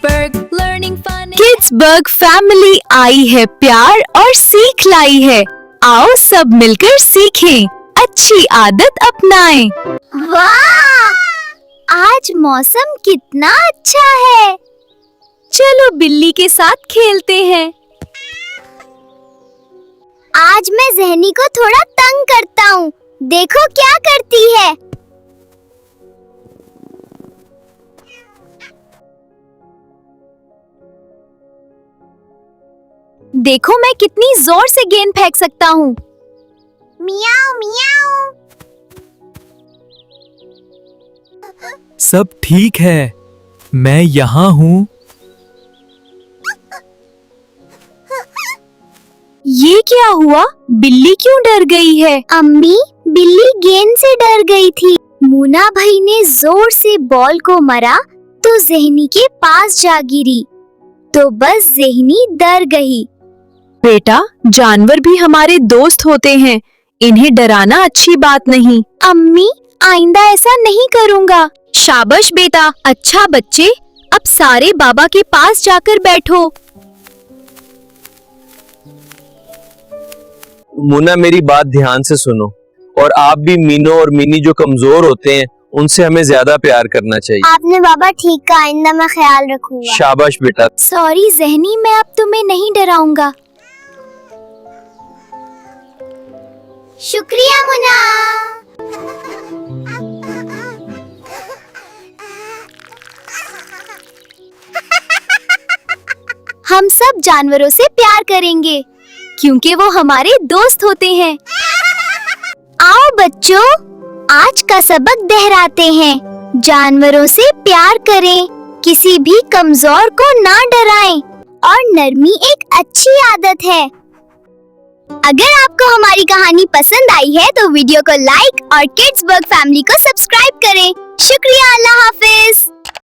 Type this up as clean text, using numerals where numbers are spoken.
Kidsburg, learning fun. Kidsburg family आई है प्यार और सीख लाई है। आओ सब मिलकर सीखें, अच्छी आदत अपनाएं। वाह! आज मौसम कितना अच्छा है। चलो बिल्ली के साथ खेलते हैं। आज मैं ज़हनी को थोड़ा तंग करता हूँ। देखो क्या करती है। देखो मैं कितनी जोर से गेंद फेंक सकता हूँ। मियाऊ मियाऊ। सब ठीक है, मैं यहाँ हूँ। ये क्या हुआ? बिल्ली क्यों डर गई है? अम्मी, बिल्ली गेंद से डर गई थी। मुन्ना भाई ने जोर से बॉल को मारा तो ज़हनी के पास जा गिरी, तो बस ज़हनी डर गई। बेटा, जानवर भी हमारे दोस्त होते हैं, इन्हें डराना अच्छी बात नहीं। अम्मी, आइंदा ऐसा नहीं करूँगा। शाबाश बेटा, अच्छा बच्चे, अब सारे बाबा के पास जाकर बैठो। मुन्ना, मेरी बात ध्यान से सुनो, और आप भी मीनो और मिनी जो कमजोर होते हैं उनसे हमें ज्यादा प्यार करना चाहिए। आपने बाबा ठीक कहा, आइंदा मैं ख्याल रखूंगा। शाबाश बेटा। सॉरी ज़हनी, मैं अब तुम्हें नहीं डराऊंगा। शुक्रिया मुन्ना। हम सब जानवरों से प्यार करेंगे क्योंकि वो हमारे दोस्त होते हैं। आओ बच्चों, आज का सबक दोहराते हैं। जानवरों से प्यार करें, किसी भी कमजोर को ना डराएं, और नरमी एक अच्छी आदत है। अगर आपको हमारी कहानी पसंद आई है तो वीडियो को लाइक और किड्सबर्ग फैमिली को सब्सक्राइब करें। शुक्रिया, अल्लाह हाफिज।